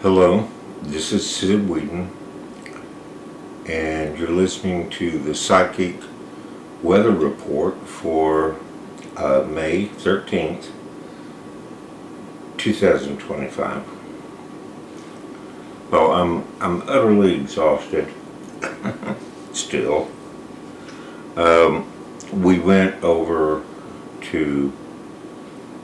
Hello, this is Sid Whedon, and you're listening to the Psychic Weather Report for May 13th, 2025. Well, I'm utterly exhausted still. We went over to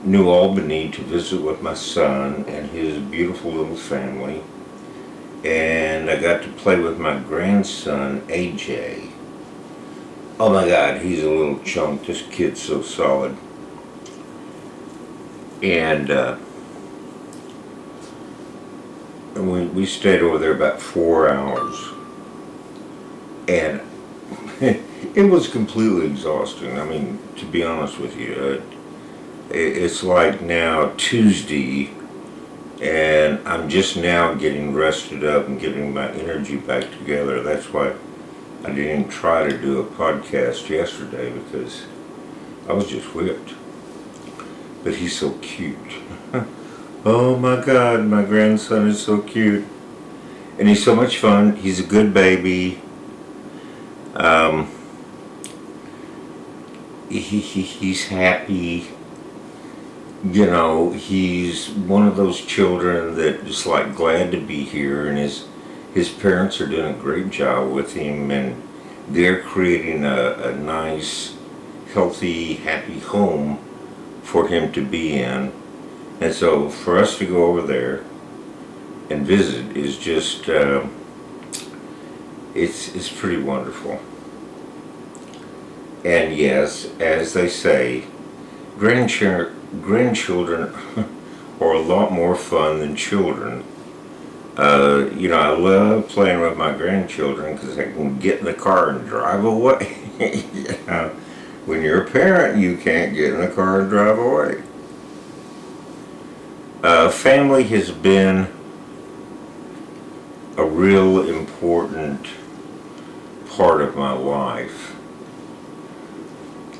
New Albany to visit with my son and his beautiful little family, and I got to play with my grandson AJ. Oh my God, he's a little chunk. This kid's so solid. And we stayed over there about 4 hours, and it was completely exhausting. I mean, to be honest with you, it's like now Tuesday, and I'm just now getting rested up and getting my energy back together. That's why I didn't try to do a podcast yesterday, because I was just whipped. But he's so cute. Oh my God, my grandson is so cute. And he's so much fun. He's a good baby. He's happy. You know, he's one of those children that is like glad to be here, and his parents are doing a great job with him, and they're creating a nice, healthy, happy home for him to be in. And so for us to go over there and visit is just, it's pretty wonderful. And yes, as they say, grandchildren are a lot more fun than children. I love playing with my grandchildren because I can get in the car and drive away. When you're a parent, you can't get in the car and drive away. Family has been a real important part of my life.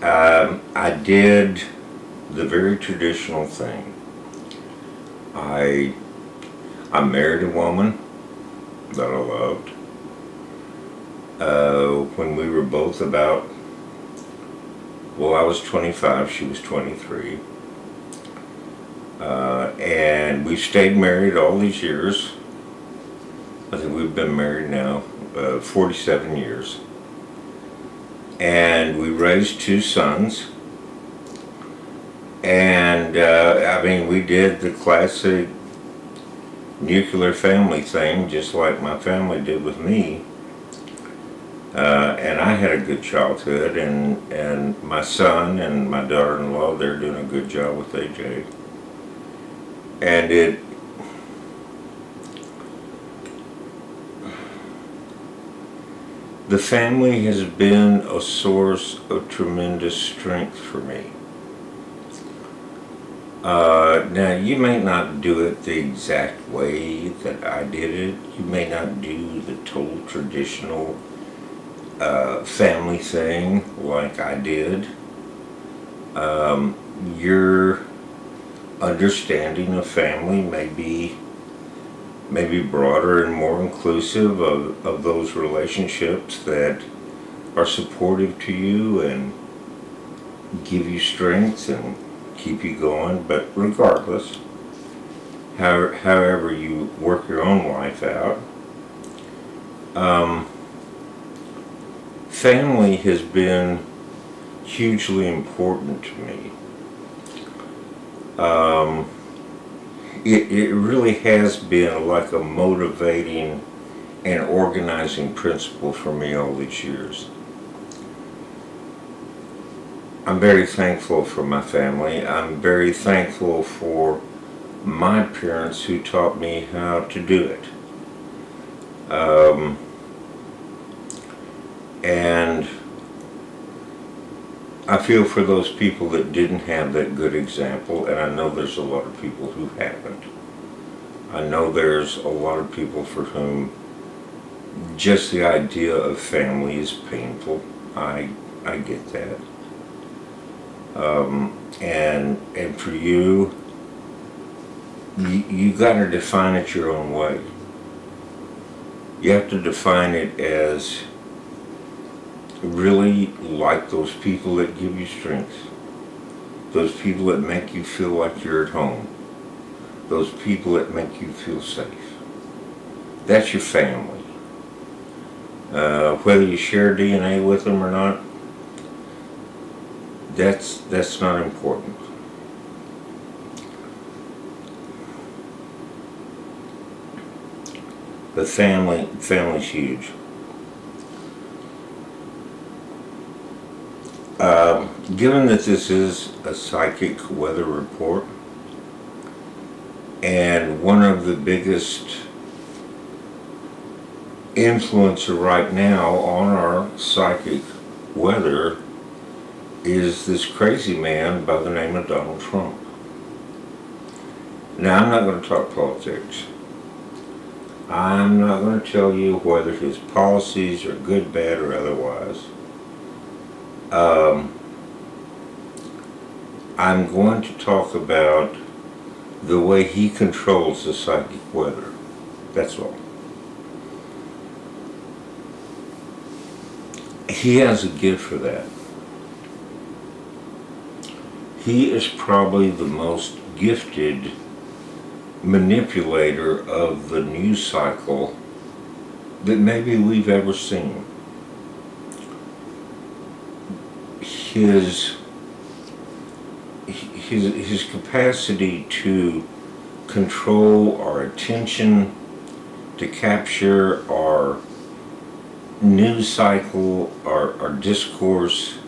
I did the very traditional thing. I married a woman that I loved. When we were both I was 25, she was 23. And we've stayed married all these years. I think we've been married now 47 years. And we raised 2 sons. And we did the classic nuclear family thing, just like my family did with me. And I had a good childhood, and my son and my daughter-in-law, they're doing a good job with AJ. And the family has been a source of tremendous strength for me. Now, you may not do it the exact way that I did it. You may not do the total traditional family thing like I did. Your understanding of family may be broader and more inclusive of those relationships that are supportive to you and give you strength and keep you going. But regardless, however you work your own life out, family has been hugely important to me. It really has been like a motivating and organizing principle for me all these years. I'm very thankful for my family. I'm very thankful for my parents who taught me how to do it. And I feel for those people that didn't have that good example, and I know there's a lot of people who haven't. I know there's a lot of people for whom just the idea of family is painful. I get that. And for you, you got to define it your own way. You have to define it as really like those people that give you strength, those people that make you feel like you're at home, those people that make you feel safe. That's your family. Whether you share DNA with them or not, that's not important. The family's huge. Given that this is a psychic weather report, and one of the biggest influencer right now on our psychic weather is this crazy man by the name of Donald Trump. Now, I'm not going to talk politics. I'm not going to tell you whether his policies are good, bad, or otherwise. I'm going to talk about the way he controls the psychic weather. That's all. He has a gift for that. He is probably the most gifted manipulator of the news cycle that maybe we've ever seen. His capacity to control our attention, to capture our news cycle, our discourse,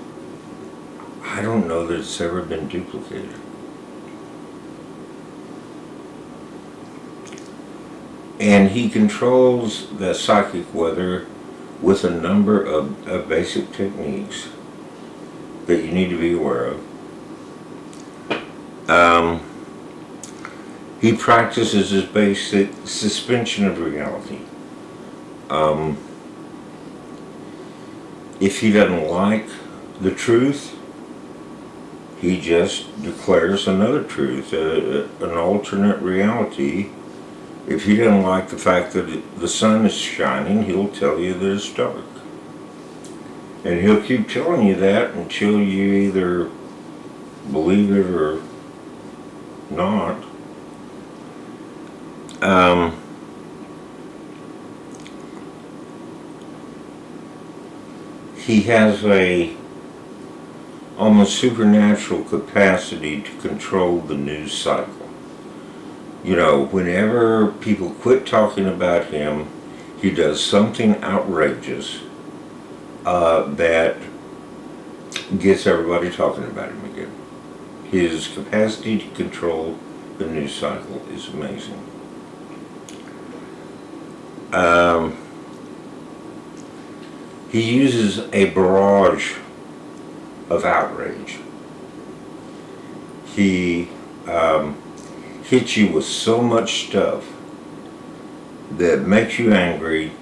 I don't know that it's ever been duplicated. And he controls the psychic weather with a number of basic techniques that you need to be aware of. He practices his basic suspension of reality. If he doesn't like the truth, he just declares another truth, an alternate reality. If he doesn't like the fact that the sun is shining, he'll tell you that it's dark. And he'll keep telling you that until you either believe it or not. He has a almost supernatural capacity to control the news cycle. You know, whenever people quit talking about him, he does something outrageous that gets everybody talking about him again. His capacity to control the news cycle is amazing. He uses a barrage of outrage. He hits you with so much stuff that makes you angry,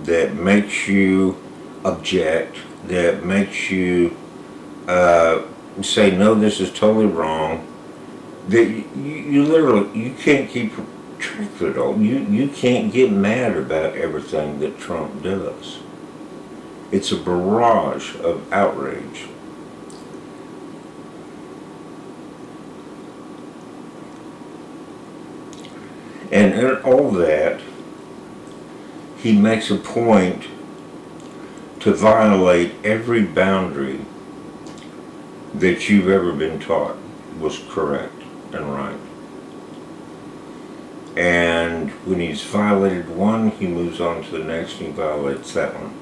that makes you object, that makes you say, no, this is totally wrong, that you literally, you can't keep track of it all. You can't get mad about everything that Trump does. It's a barrage of outrage. And in all that, he makes a point to violate every boundary that you've ever been taught was correct and right. And when he's violated one, he moves on to the next and he violates that one.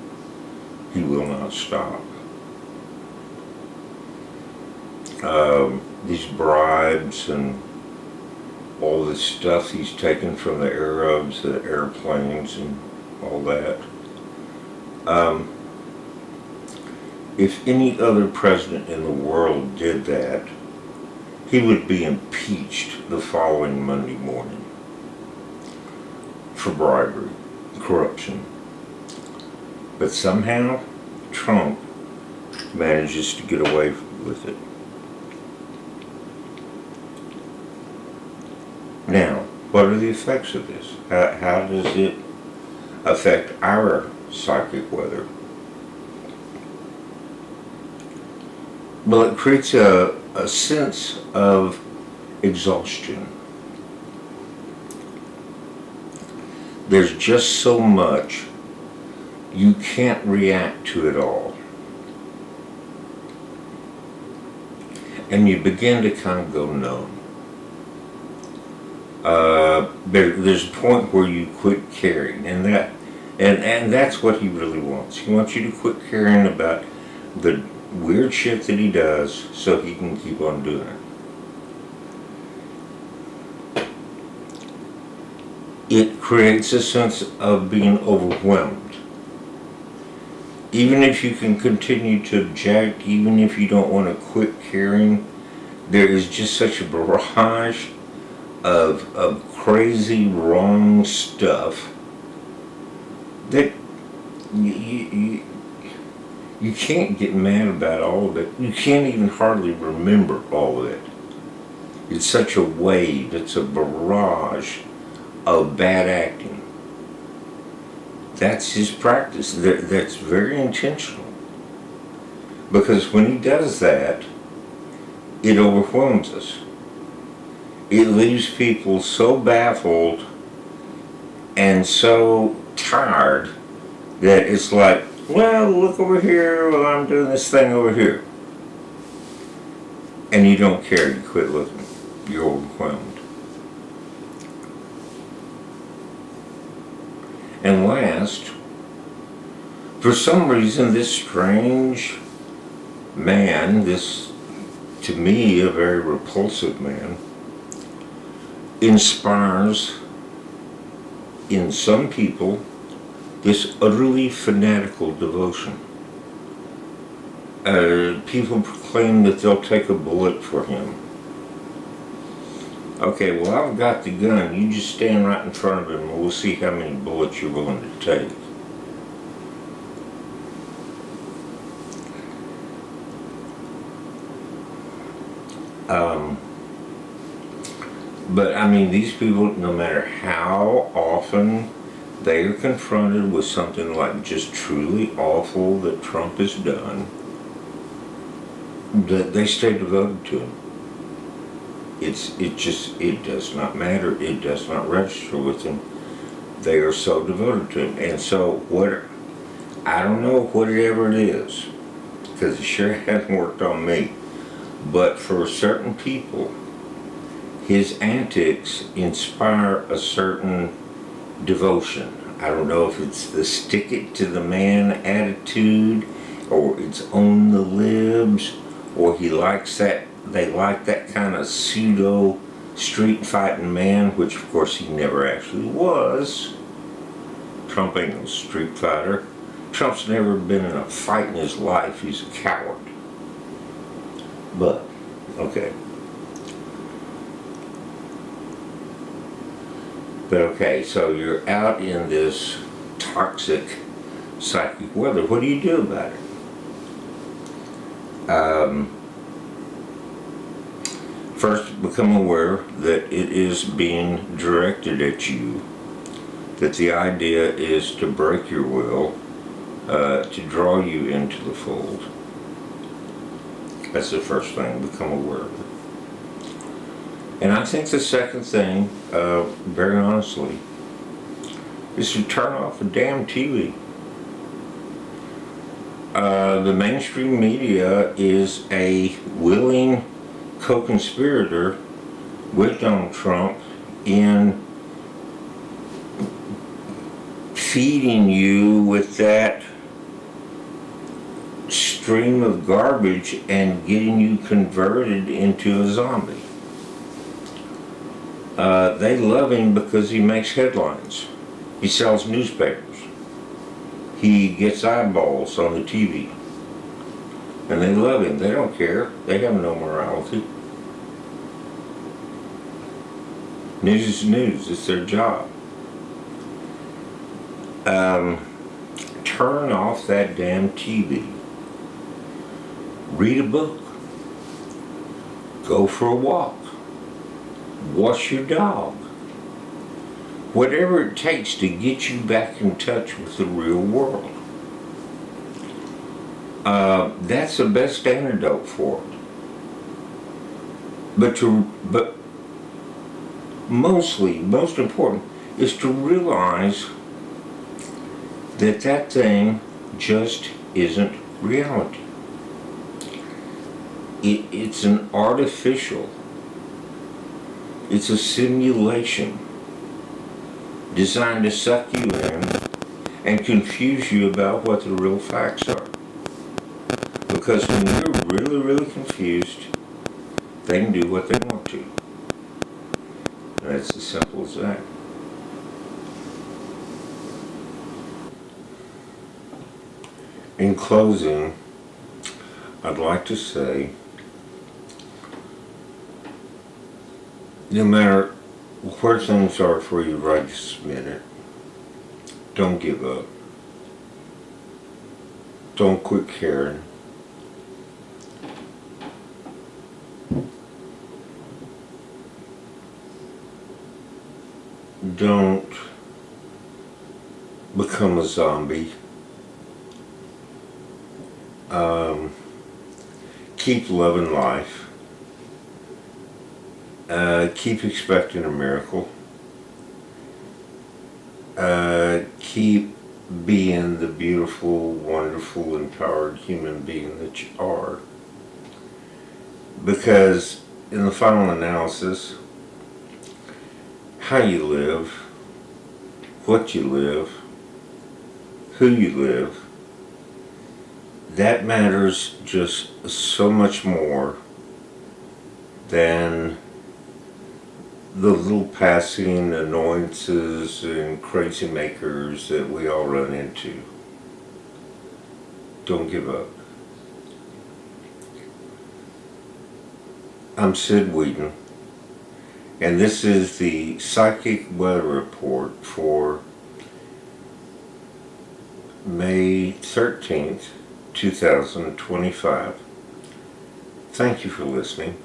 He will not stop. These bribes and all this stuff he's taken from the Arabs, the airplanes and all that. If any other president in the world did that, he would be impeached the following Monday morning for bribery, corruption. But somehow, Trump manages to get away with it. Now, What are the effects of this? How does it affect our psychic weather? Well, it creates a sense of exhaustion. There's just so much, you can't react to it all. And you begin to kind of go numb. There's a point where you quit caring, and that's what he really wants. He wants you to quit caring about the weird shit that he does so he can keep on doing it. It creates a sense of being overwhelmed. Even if you can continue to object, even if you don't want to quit caring, there is just such a barrage of crazy, wrong stuff that you can't get mad about all of it. You can't even hardly remember all of it. It's such a wave, it's a barrage of bad acting. That's his practice. That's very intentional. Because when he does that, it overwhelms us. It leaves people so baffled and so tired that it's like, well, look over here, well, I'm doing this thing over here. And you don't care, you quit looking. You're overwhelmed. And last, for some reason, this strange man, this, to me, a very repulsive man, inspires in some people this utterly fanatical devotion. People proclaim that they'll take a bullet for him. Okay, well, I've got the gun. You just stand right in front of him and we'll see how many bullets you're willing to take. But I mean, these people, no matter how often they are confronted with something like just truly awful that Trump has done, that they stay devoted to him. It does not matter. It does not register with them. They are so devoted to him. And so I don't know whatever it is, because it sure hasn't worked on me. But for certain people, his antics inspire a certain devotion. I don't know if it's the stick it to the man attitude, or it's own the libs, or he likes that, they like that kind of pseudo street fighting man, which of course he never actually was. Trump ain't no street fighter. Trump's never been in a fight in his life. He's a coward. But, okay. But okay, so you're out in this toxic psychic weather. What do you do about it? First, become aware that it is being directed at you, that the idea is to break your will, to draw you into the fold. That's the first thing, become aware of it. And I think the second thing, very honestly, is to turn off the damn TV. The mainstream media is a willing co-conspirator with Donald Trump in feeding you with that stream of garbage and getting you converted into a zombie. They love him because he makes headlines. He sells newspapers. He gets eyeballs on the TV. And they love him. They don't care. They have no morality. News is news. It's their job. Turn off that damn TV. Read a book. Go for a walk. Wash your dog. whatever it takes to get you back in touch with the real world. That's the best antidote for it. But most important, is to realize that that thing just isn't reality. It's an artificial, it's a simulation designed to suck you in and confuse you about what the real facts are. Because when you're really, really confused, they can do what they want to. And it's as simple as that. In closing, I'd like to say, no matter where things are for you right this minute, don't give up. Don't quit caring. Don't become a zombie. Keep loving life. Keep expecting a miracle. Keep being the beautiful, wonderful, empowered human being that you are. Because in the final analysis, how you live, what you live, who you live, that matters just so much more than the little passing annoyances and crazy makers that we all run into. Don't give up. I'm Sid Whedon, and this is the Psychic Weather Report for May 13th, 2025. Thank you for listening.